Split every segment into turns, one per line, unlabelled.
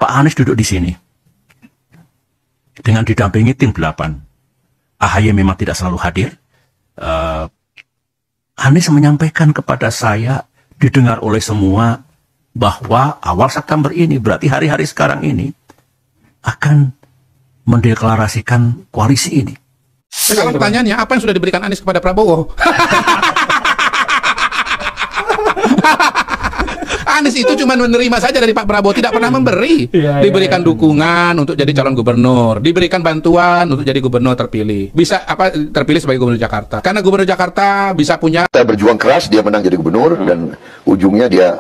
Pak Anies duduk di sini dengan didampingi tim 8. AHY memang tidak selalu hadir. Anies menyampaikan kepada saya, didengar oleh semua, bahwa awal September ini, berarti hari-hari sekarang ini, akan mendeklarasikan koalisi ini.
Sekarang pertanyaannya, apa yang sudah diberikan Anies kepada Prabowo? Anies itu cuma menerima saja dari Pak Prabowo, tidak pernah memberi. Diberikan dukungan untuk jadi calon gubernur, diberikan bantuan untuk jadi gubernur terpilih. Bisa terpilih sebagai gubernur Jakarta. Karena gubernur Jakarta bisa punya.
Saya berjuang keras, dia menang jadi gubernur dan ujungnya dia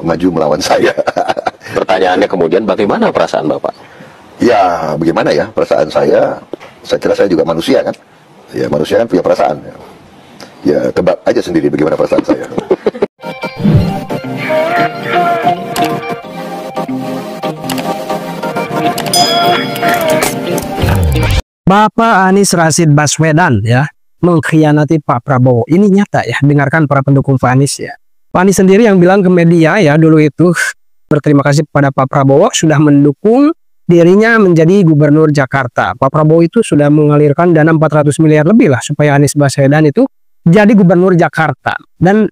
maju melawan saya.
Pertanyaannya kemudian, bagaimana perasaan Bapak?
Ya, bagaimana ya perasaan saya? Saya kira saya juga manusia kan. Ya, manusia kan punya perasaan. Ya, tebak aja sendiri bagaimana perasaan saya.
Bapak Anies Rashid Baswedan ya mengkhianati Pak Prabowo. Ini nyata ya, dengarkan para pendukung Pak Anies ya. Pak Anies sendiri yang bilang ke media ya dulu itu berterima kasih kepada Pak Prabowo sudah mendukung dirinya menjadi gubernur Jakarta. Pak Prabowo itu sudah mengalirkan dana 400 miliar lebih lah supaya Anies Baswedan itu jadi gubernur Jakarta. Dan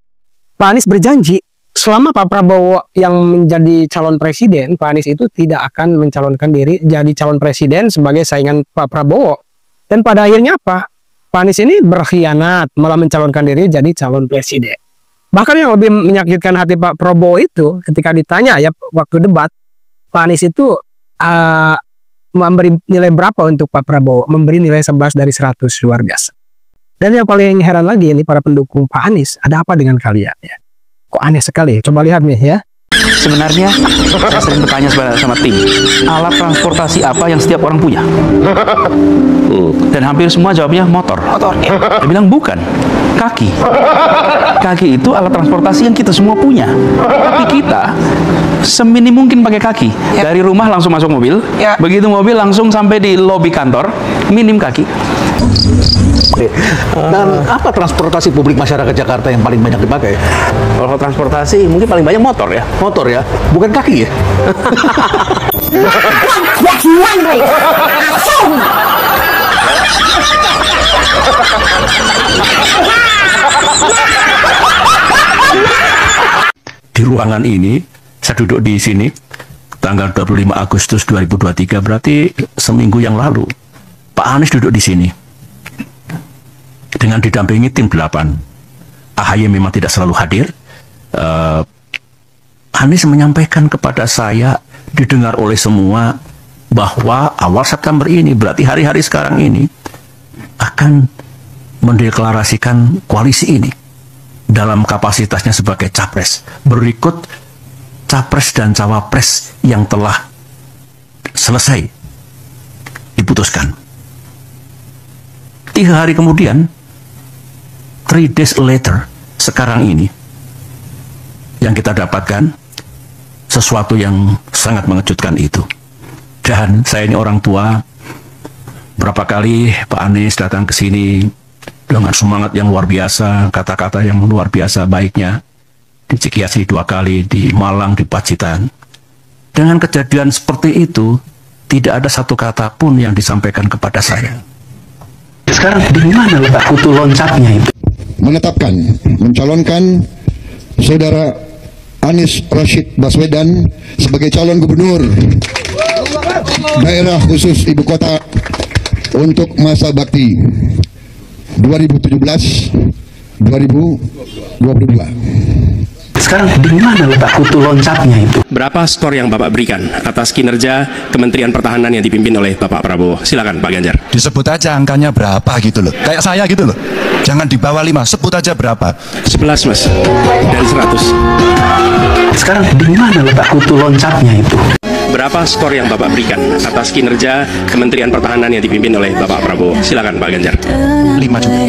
Pak Anies berjanji selama Pak Prabowo yang menjadi calon presiden, Pak Anies itu tidak akan mencalonkan diri jadi calon presiden sebagai saingan Pak Prabowo. Dan pada akhirnya apa? Pak Anies ini berkhianat, malah mencalonkan diri jadi calon presiden. Bahkan yang lebih menyakitkan hati Pak Prabowo itu ketika ditanya ya waktu debat, Pak Anies itu memberi nilai berapa untuk Pak Prabowo? Memberi nilai 11 dari 100, luar biasa. Dan yang paling heran lagi ini para pendukung Pak Anies, ada apa dengan kalian ya? Kok aneh sekali, coba lihat nih ya.
Sebenarnya saya sering bertanya sama tim, alat transportasi apa yang setiap orang punya? Dan hampir semua jawabnya motor. Dia bilang bukan, kaki. Kaki itu alat transportasi yang kita semua punya. Tapi kita seminim mungkin pakai kaki. Dari rumah langsung masuk mobil, begitu mobil langsung sampai di lobi kantor, minim kaki.
Dan apa transportasi publik masyarakat Jakarta yang paling banyak dipakai?
Kalau transportasi mungkin paling banyak motor ya.
Motor ya, bukan kaki ya.
Di ruangan ini, saya duduk di sini tanggal 25 Agustus 2023, berarti seminggu yang lalu. Pak Anies duduk di sini dengan didampingi tim 8. AHY memang tidak selalu hadir. Anies menyampaikan kepada saya, didengar oleh semua, bahwa awal September ini, berarti hari-hari sekarang ini, akan mendeklarasikan koalisi ini dalam kapasitasnya sebagai capres. Berikut capres dan cawapres yang telah selesai diputuskan. 3 hari kemudian, 3 days later, sekarang ini, yang kita dapatkan sesuatu yang sangat mengejutkan itu. Dan saya ini orang tua, berapa kali Pak Anies datang ke sini dengan semangat yang luar biasa, kata-kata yang luar biasa baiknya, di Cikiasi 2 kali, di Malang, di Pacitan. Dengan kejadian seperti itu, tidak ada satu kata pun yang disampaikan kepada saya.
Sekarang di mana letak kutu loncatnya itu?
Menetapkan, mencalonkan Saudara Anies Rashid Baswedan sebagai calon gubernur daerah khusus ibu kota untuk masa bakti 2017-2022.
Sekarang di mana letak kutu loncatnya itu?
Berapa skor yang Bapak berikan atas kinerja Kementerian Pertahanan yang dipimpin oleh Bapak Prabowo? Silakan Pak Ganjar.
Disebut aja angkanya berapa gitu loh. Kayak saya gitu loh. Jangan di bawah 5, sebut aja berapa.
11 Mas, dari 100.
Sekarang di mana letak kutu loncatnya itu?
Berapa skor yang Bapak berikan atas kinerja Kementerian Pertahanan yang dipimpin oleh Bapak Prabowo? Silakan Pak Ganjar.
5 juga.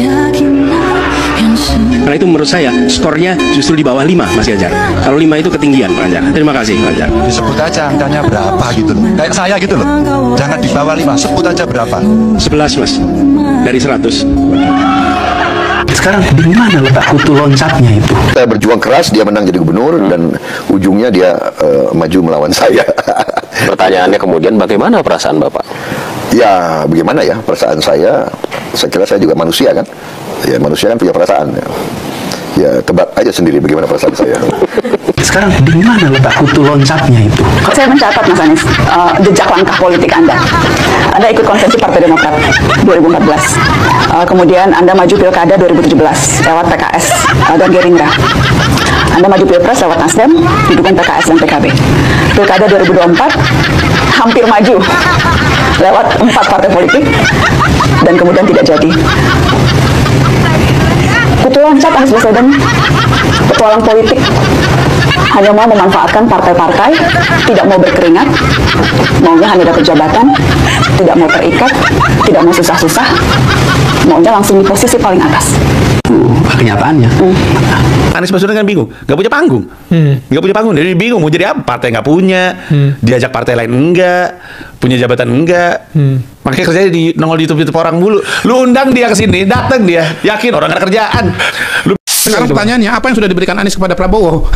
Karena itu menurut saya skornya justru di bawah 5 Mas Ganjar. Kalau 5 itu ketinggian Pak Ganjar. Terima kasih Pak Ganjar.
Disebut aja angkanya berapa gitu loh. Kayak saya gitu loh. Jangan di bawah 5, sebut aja berapa.
11 Mas, dari 100.
Sekarang di mana letak kutu loncatnya itu?
Saya berjuang keras, dia menang jadi gubernur dan ujungnya dia maju melawan saya.
Pertanyaan Pertanyaannya kemudian bagaimana perasaan Bapak?
Ya bagaimana ya perasaan saya kira saya juga manusia kan. Ya manusia kan punya perasaan. Ya tebak aja sendiri bagaimana perasaan saya.
Sekarang di mana letak kutu loncatnya itu?
Saya mencatat Mas Anies jejak langkah politik Anda. Anda ikut konvensi Partai Demokrat 2014. Kemudian Anda maju Pilkada 2017 lewat PKS dan Gerindra. Anda maju Pilpres lewat Nasdem, didukung PKS dan PKB. Pilkada 2024 hampir maju lewat 4 partai politik dan kemudian tidak jadi. Kutu loncat Anies Baswedan, petualang politik, hanya mau memanfaatkan partai-partai, tidak mau berkeringat, maunya hanya dapat jabatan, tidak mau terikat, tidak mau susah-susah, maunya langsung di posisi paling atas.
Kenyataannya.
Anies Baswedan kan bingung, nggak punya panggung, nggak punya panggung, jadi bingung mau jadi apa? Partai nggak punya, diajak partai lain enggak, punya jabatan enggak, makanya kerjanya di nongol di YouTube orang mulu. Lu undang dia ke sini, datang dia, yakin orang nggak ada kerjaan.
Sekarang pertanyaannya, apa yang sudah diberikan Anies kepada Prabowo?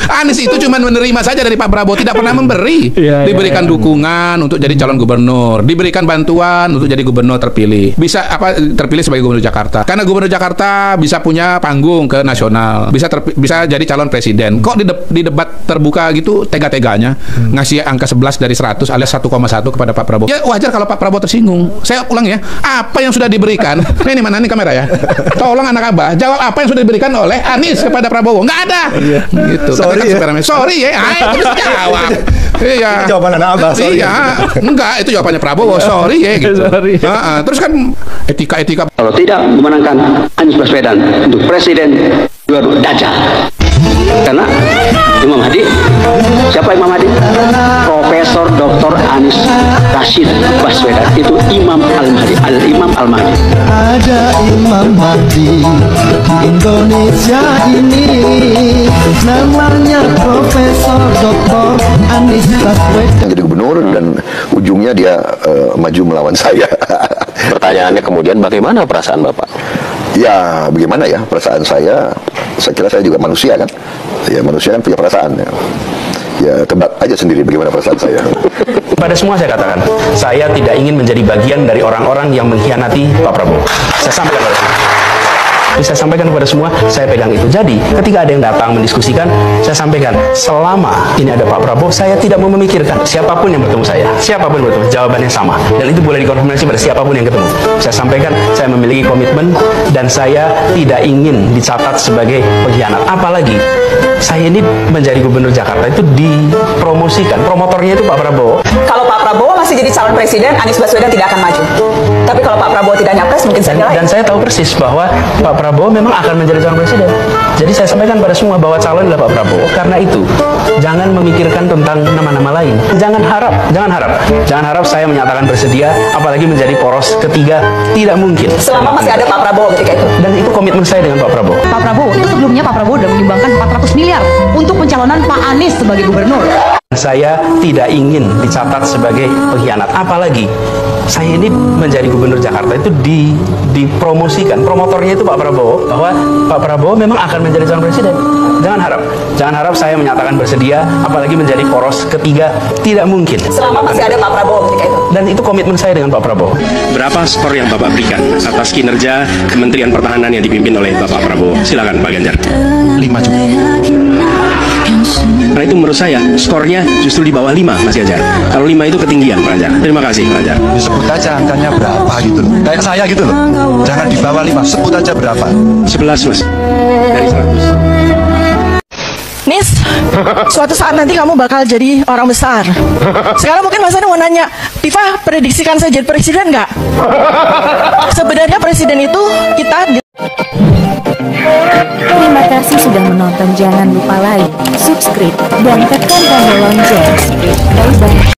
Anies itu cuma menerima saja dari Pak Prabowo, tidak pernah memberi. Diberikan dukungan untuk jadi calon gubernur, diberikan bantuan untuk jadi gubernur terpilih. Bisa terpilih sebagai gubernur Jakarta. Karena gubernur Jakarta bisa punya panggung ke nasional, bisa jadi calon presiden. Kok di debat terbuka gitu tega-teganya ngasih angka 11 dari 100 alias 1,1 kepada Pak Prabowo. Ya wajar kalau Pak Prabowo tersinggung. Saya ulang ya, apa yang sudah diberikan? Ini mana nih kamera ya? Tolong anak Abah, jawab apa yang sudah diberikan oleh Anies kepada Prabowo. Nggak ada. Gitu. Sorry ya, terus jawab. Iya.
Jawaban anak Abah.
Iya. Enggak, itu jawabannya Prabowo. Sorry ya gitu. Terus kan etika.
Kalau tidak memenangkan Anies Baswedan untuk presiden, dua-dua dajjal. Karena Imam Mahdi, siapa Imam Mahdi? Profesor Dr. Anies Rashid Baswedan, itu Imam Al-Mahdi, Al-Imam Al-Mahdi.
Ada Imam Mahdi di Indonesia ini, namanya Profesor Dr. Anies Baswedan.
Jadi gubernur dan ujungnya dia maju melawan saya.
Pertanyaannya kemudian bagaimana perasaan Bapak?
Ya bagaimana ya perasaan saya kira saya juga manusia kan. Ya manusia kan punya perasaan. Ya tebak aja sendiri bagaimana perasaan saya.
Pada semua saya katakan, saya tidak ingin menjadi bagian dari orang-orang yang mengkhianati Pak Prabowo. Saya sampaikan kepada semua, saya pegang itu. Jadi, ketika ada yang datang mendiskusikan, saya sampaikan, selama ini ada Pak Prabowo, saya tidak mau memikirkan siapapun yang bertemu saya. Siapapun yang bertemu, jawabannya sama. Dan itu boleh dikonfirmasi pada siapapun yang ketemu. Saya sampaikan, saya memiliki komitmen, dan saya tidak ingin dicatat sebagai pengkhianat. Apalagi, saya ini menjadi gubernur Jakarta itu dipromosikan. Promotornya itu Pak Prabowo.
Kalau Pak Prabowo masih jadi calon presiden, Anies Baswedan tidak akan maju. Tapi kalau Pak Prabowo tidak nyapres, mungkin saja lain.
Dan saya tahu persis bahwa Pak Prabowo memang akan menjadi calon presiden. Jadi saya sampaikan pada semua bahwa calon adalah Pak Prabowo. Karena itu, jangan memikirkan tentang nama-nama lain. Jangan harap saya menyatakan bersedia, apalagi menjadi poros ketiga, tidak mungkin.
Selama masih ada Pak Prabowo ketika itu.
Dan itu komitmen saya dengan Pak Prabowo.
Pak Prabowo itu sebelumnya Pak Prabowo sudah menyumbangkan 400 miliar untuk pencalonan Pak Anies sebagai gubernur.
Saya tidak ingin dicatat sebagai pengkhianat. Apalagi saya ini menjadi gubernur Jakarta itu dipromosikan. Promotornya itu Pak Prabowo, bahwa Pak Prabowo memang akan menjadi calon presiden. Jangan harap saya menyatakan bersedia, apalagi menjadi poros ketiga, tidak mungkin.
Selama masih ada Pak Prabowo ketika itu.
Dan itu komitmen saya dengan Pak Prabowo.
Berapa skor yang Bapak berikan atas kinerja Kementerian Pertahanan yang dipimpin oleh Bapak Prabowo? Silakan Pak Ganjar.
5 juga.
Karena itu menurut saya skornya justru di bawah 5 Mas Ganjar. Kalau 5 itu ketinggian Pak Ganjar. Terima kasih Pak Ganjar.
Sebut aja angkanya berapa gitu loh. Kayak saya gitu loh. Jangan di bawah 5, sebut aja berapa.
11 Mas. Dari 100.
Nis, suatu saat nanti kamu bakal jadi orang besar. Sekarang mungkin Mas Anies mau nanya, Tifa, prediksikan saya jadi presiden nggak? Sebenarnya presiden itu kita.
Terima kasih sudah menonton. Jangan lupa like, subscribe, dan tekan tombol lonceng. Bye bye.